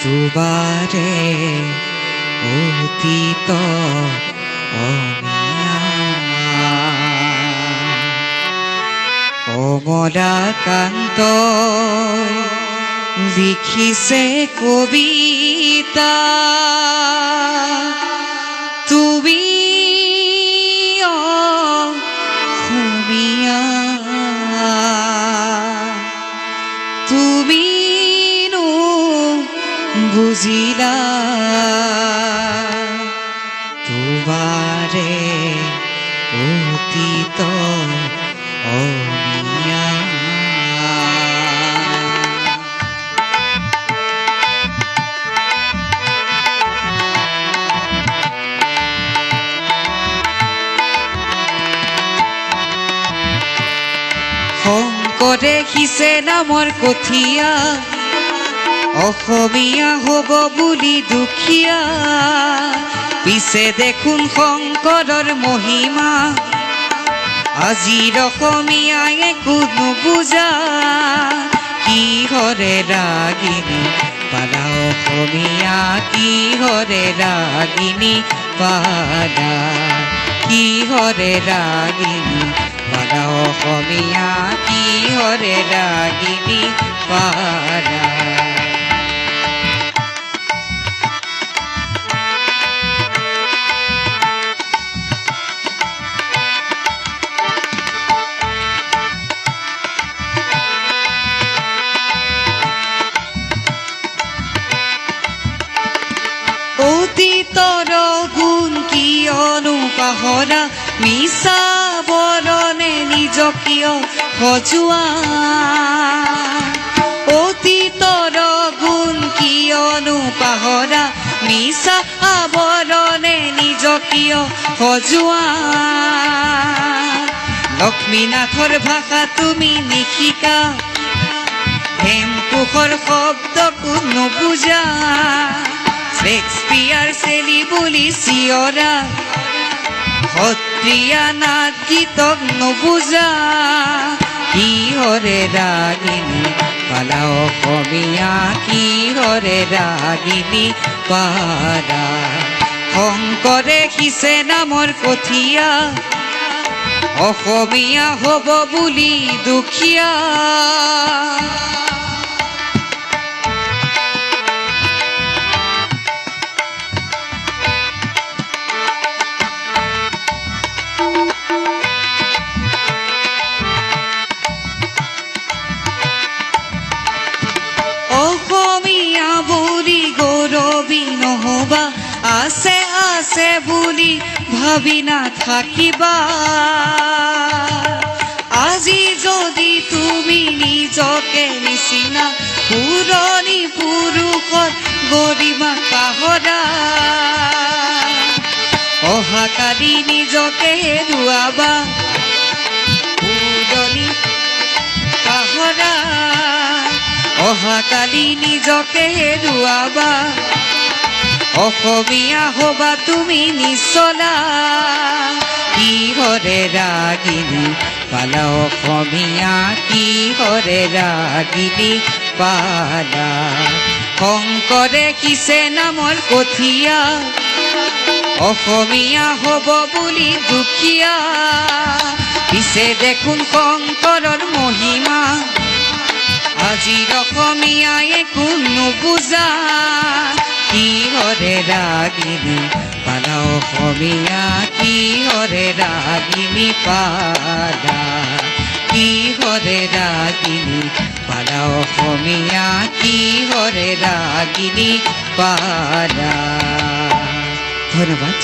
দুবারে অতীত অমিয়া কমলাকান্ত লিখিছে কবিতা তুমি অসমীয়া তুমি বুঝিলা তোমারে অতীত অমিয়া শংকৰে সিঁচে নামৰ কঠীয়া অসমীয়া হ'ব বুলি দুখীয়া পিছে দেখোন শংকৰৰ মহিমা আজিৰ অসমীয়াই একো নুবুজা কিহৰে ৰাগিনী পালা অসমীয়া কিহৰে ৰাগিনী পালা কিহৰে ৰাগিনী পালা অসমীয়া কিহৰে ৰাগিনী পালা অতীতৰ গুণ কিয়নো পাহৰা মিছা বৰণে নিজক কিয় সজোৱা অতীতৰ গুণ কিয়নো পাহৰা মিছা বৰণে নিজক কিয় সজোৱা লক্ষ্মীনাথৰ ভাষা তুমি নিশিকা হেমকোষৰ শব্দকো নুবুজা শেক্সপিয়াৰ চেলি বুলি চিঞৰা সত্ৰীয়া নাট গীতক নুবুজা কিহৰে ৰাগিনী পালা অসমীয়া কিহৰে ৰাগিনী পালা শংকৰে সিঁচে নামৰ কঠীয়া অসমীয়া হ'ব বুলি দুখীয়া অসমীয়া বুলি গৌৰৱী নহবা আছে আছে বুলি ভাবি নাথাকিবা আজি যদি তুমি নিজকে নিচিনা পুৰণি পুৰুষৰ গৰিমা পাহৰা অহাকালি নিজকে হেৰুৱাবা পুৰণি পাহৰা অহাকালি নিজকে হেৰুৱাবা অসমীয়া হ'বা তুমি নিচলা কিহৰে ৰাগিনী পালা অসমীয়া কিহৰে ৰাগিনী পালা শংকৰে সিঁচে নামৰ কঠীয়া অসমীয়া হ'ব বুলি দুখীয়া পিছে দেখোন শংকৰৰ মহিমা আজিৰ অসমীয়াই একো নুবুজা কিহৰে ৰাগিনী পালা অসমীয়া কিহৰে ৰাগিনী পালা কিহৰে ৰাগিনী পালা অসমীয়া কিহৰে ৰাগিনী পালা ধন্যবাদ।